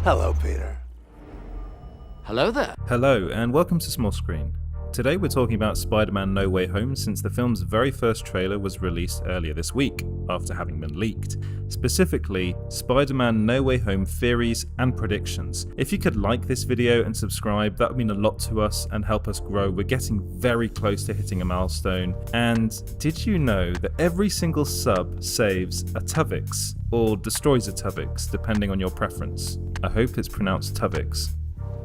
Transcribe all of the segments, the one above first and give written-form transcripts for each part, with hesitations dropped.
Hello, Peter. Hello there. Hello, and welcome to Small Screen. Today we're talking about Spider-Man No Way Home since the film's very first trailer was released earlier this week, after having been leaked. Specifically, Spider-Man No Way Home theories and predictions. If you could like this video and subscribe, that would mean a lot to us and help us grow. We're getting very close to hitting a milestone. And did you know that every single sub saves a Tuvix, or destroys a Tuvix, depending on your preference? I hope it's pronounced Tuvix.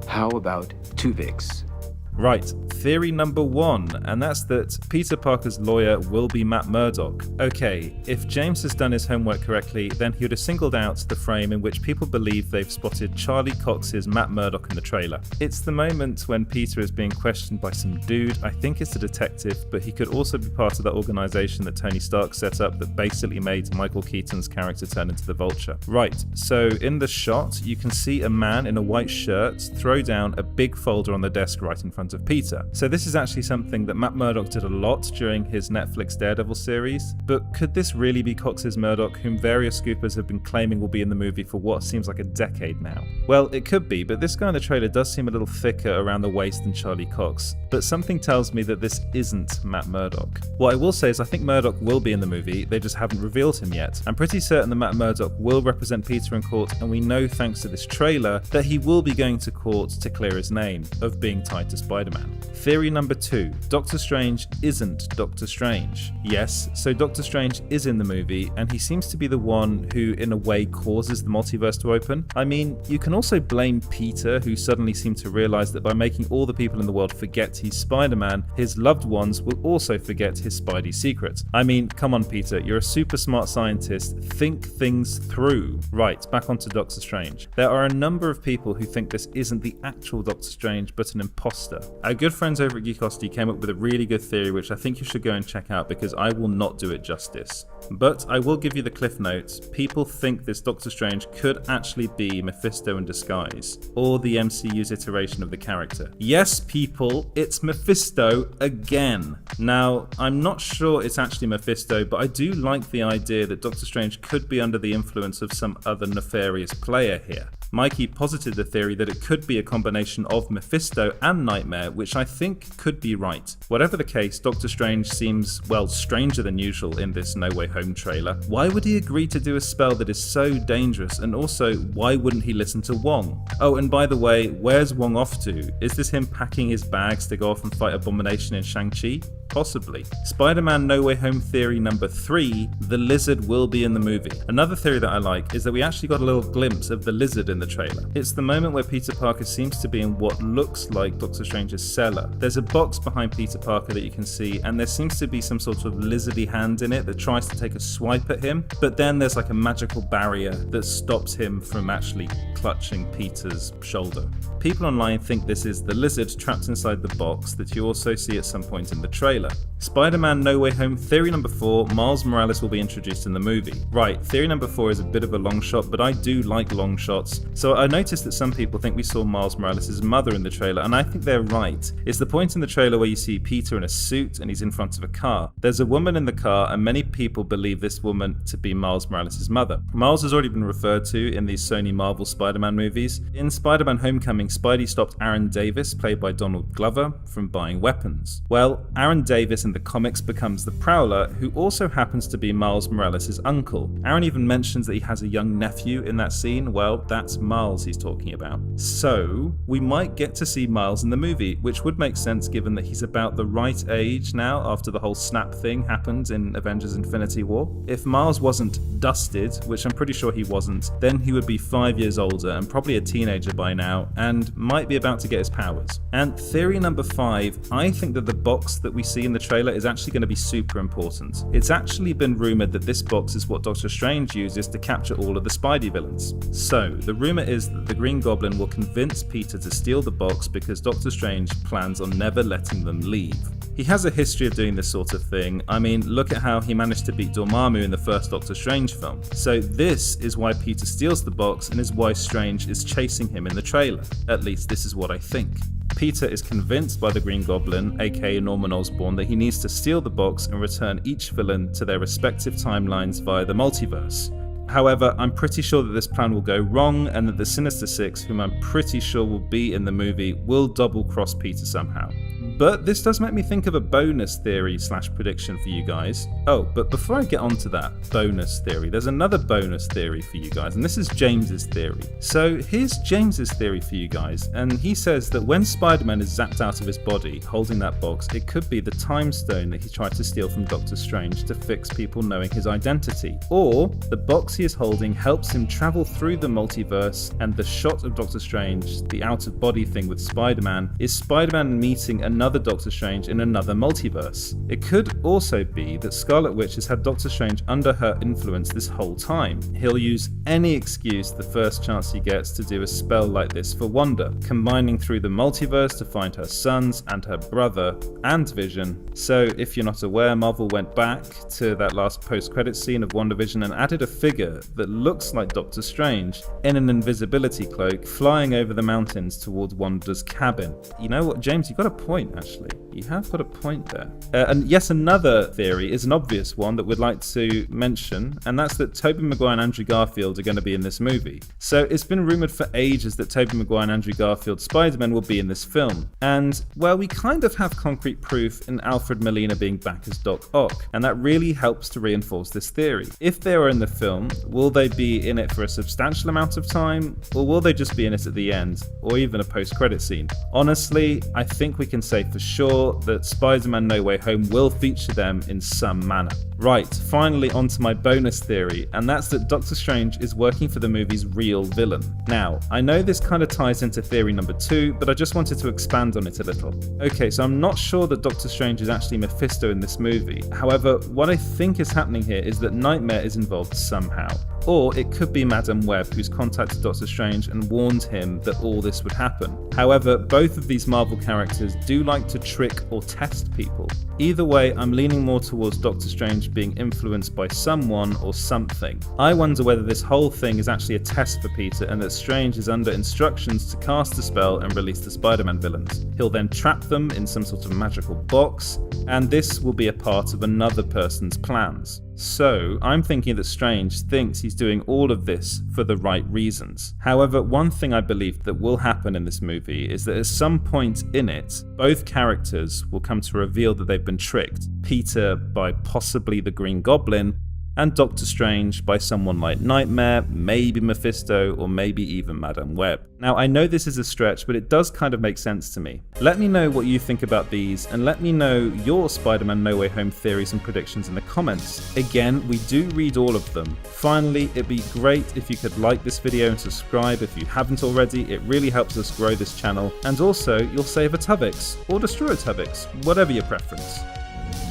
How about Tuvix? Right, theory number one, and that's that Peter Parker's lawyer will be Matt Murdock. Okay, if James has done his homework correctly, then he would have singled out the frame in which people believe they've spotted Charlie Cox's Matt Murdock in the trailer. It's the moment when Peter is being questioned by some dude. I think it's a detective, but he could also be part of that organisation that Tony Stark set up that basically made Michael Keaton's character turn into the Vulture. Right, so in the shot, you can see a man in a white shirt throw down a big folder on the desk right in front of Peter. So this is actually something that Matt Murdock did a lot during his Netflix Daredevil series, but could this really be Cox's Murdock, whom various scoopers have been claiming will be in the movie for what seems like a decade now? Well, it could be, but this guy in the trailer does seem a little thicker around the waist than Charlie Cox, but something tells me that this isn't Matt Murdock. What I will say is I think Murdock will be in the movie, they just haven't revealed him yet. I'm pretty certain that Matt Murdock will represent Peter in court, and we know thanks to this trailer that he will be going to court to clear his name of being tied to Spider-Man. Theory number 2. Doctor Strange isn't Doctor Strange. Yes, so Doctor Strange is in the movie, and he seems to be the one who in a way causes the multiverse to open. I mean, you can also blame Peter, who suddenly seemed to realise that by making all the people in the world forget he's Spider-Man, his loved ones will also forget his Spidey secret. I mean, come on Peter, you're a super smart scientist, think things through. Right, back onto Doctor Strange. There are a number of people who think this isn't the actual Doctor Strange, but an imposter. Our good friends over at Geekosity came up with a really good theory which I think you should go and check out because I will not do it justice. But I will give you the cliff notes. People think this Doctor Strange could actually be Mephisto in disguise, or the MCU's iteration of the character. Yes people, it's Mephisto again. Now, I'm not sure it's actually Mephisto, but I do like the idea that Doctor Strange could be under the influence of some other nefarious player here. Mikey posited the theory that it could be a combination of Mephisto and Nightmare, which I think could be right. Whatever the case, Doctor Strange seems, well, stranger than usual in this No Way Home trailer. Why would he agree to do a spell that is so dangerous, and also, why wouldn't he listen to Wong? Oh, and by the way, where's Wong off to? Is this him packing his bags to go off and fight Abomination in Shang-Chi? Possibly. Spider-Man No Way Home theory number 3, the Lizard will be in the movie. Another theory that I like is that we actually got a little glimpse of the Lizard in the trailer. It's the moment where Peter Parker seems to be in what looks like Doctor Strange's cellar. There's a box behind Peter Parker that you can see, and there seems to be some sort of lizardy hand in it that tries to take a swipe at him, but then there's like a magical barrier that stops him from actually clutching Peter's shoulder. People online think this is the Lizard trapped inside the box that you also see at some point in the trailer. Spider-Man No Way Home theory number 4, Miles Morales will be introduced in the movie. Right, theory number 4 is a bit of a long shot, but I do like long shots. So I noticed that some people think we saw Miles Morales' mother in the trailer, and I think they're right. It's the point in the trailer where you see Peter in a suit and he's in front of a car. There's a woman in the car, and many people believe this woman to be Miles Morales' mother. Miles has already been referred to in these Sony Marvel Spider-Man movies. In Spider-Man Homecoming, Spidey stopped Aaron Davis, played by Donald Glover, from buying weapons. Well, Aaron Davis in the comics becomes the Prowler, who also happens to be Miles Morales' uncle. Aaron even mentions that he has a young nephew in that scene. Well, that's Miles he's talking about. So, we might get to see Miles in the movie, which would make sense given that he's about the right age now after the whole snap thing happened in Avengers Infinity War. If Miles wasn't dusted, which I'm pretty sure he wasn't, then he would be 5 years older and probably a teenager by now, and might be about to get his powers. And theory number 5, I think that the box that we see in the trailer is actually going to be super important. It's actually been rumoured that this box is what Doctor Strange uses to capture all of the Spidey villains. So, the rumour is that the Green Goblin will convince Peter to steal the box because Doctor Strange plans on never letting them leave. He has a history of doing this sort of thing. I mean, look at how he managed to beat Dormammu in the first Doctor Strange film. So this is why Peter steals the box and is why Strange is chasing him in the trailer. At least this is what I think. Peter is convinced by the Green Goblin, aka Norman Osborn, that he needs to steal the box and return each villain to their respective timelines via the multiverse. However, I'm pretty sure that this plan will go wrong and that the Sinister Six, whom I'm pretty sure will be in the movie, will double-cross Peter somehow. But this does make me think of a bonus theory / prediction for you guys. Oh, but before I get onto that bonus theory, there's another bonus theory for you guys, and this is James's theory. So here's James's theory for you guys, and he says that when Spider-Man is zapped out of his body, holding that box, it could be the time stone that he tried to steal from Doctor Strange to fix people knowing his identity. Or the box he is holding helps him travel through the multiverse, and the shot of Doctor Strange, the out-of-body thing with Spider-Man, is Spider-Man meeting another Doctor Strange in another multiverse. It could also be that Scarlet Witch has had Doctor Strange under her influence this whole time. He'll use any excuse the first chance he gets to do a spell like this for Wanda, combining through the multiverse to find her sons and her brother and Vision. So if you're not aware, Marvel went back to that last post-credit scene of WandaVision and added a figure that looks like Doctor Strange in an invisibility cloak flying over the mountains towards Wanda's cabin. You know what, James, you got a point. Actually, you have got a point there. And yes, another theory is an obvious one that we'd like to mention, and that's that Tobey Maguire and Andrew Garfield are going to be in this movie. So it's been rumoured for ages that Tobey Maguire and Andrew Garfield's Spider-Man will be in this film. And, well, we kind of have concrete proof in Alfred Molina being back as Doc Ock, and that really helps to reinforce this theory. If they are in the film, will they be in it for a substantial amount of time, or will they just be in it at the end, or even a post-credit scene? Honestly, I think we can say for sure that Spider-Man No Way Home will feature them in some manner. Right, finally onto my bonus theory, and that's that Doctor Strange is working for the movie's real villain. Now, I know this kind of ties into theory number 2, but I just wanted to expand on it a little. Okay, so I'm not sure that Doctor Strange is actually Mephisto in this movie. However, what I think is happening here is that Nightmare is involved somehow. Or it could be Madame Web, who's contacted Doctor Strange and warned him that all this would happen. However, both of these Marvel characters do like to trick or test people. Either way, I'm leaning more towards Doctor Strange being influenced by someone or something. I wonder whether this whole thing is actually a test for Peter and that Strange is under instructions to cast a spell and release the Spider-Man villains. He'll then trap them in some sort of magical box, and this will be a part of another person's plans. So, I'm thinking that Strange thinks he's doing all of this for the right reasons. However, one thing I believe that will happen in this movie is that at some point in it, both characters will come to reveal that they've been tricked. Peter by possibly the Green Goblin, and Doctor Strange by someone like Nightmare, maybe Mephisto, or maybe even Madame Web. Now, I know this is a stretch, but it does kind of make sense to me. Let me know what you think about these, and let me know your Spider-Man No Way Home theories and predictions in the comments. Again, we do read all of them. Finally, it'd be great if you could like this video and subscribe if you haven't already. It really helps us grow this channel, and also you'll save a Tuvix, or destroy a Tuvix, whatever your preference.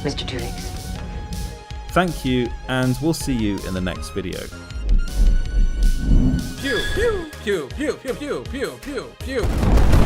Mr. Tuvix. Thank you, and we'll see you in the next video. Pew, pew, pew, pew, pew, pew, pew, pew, pew.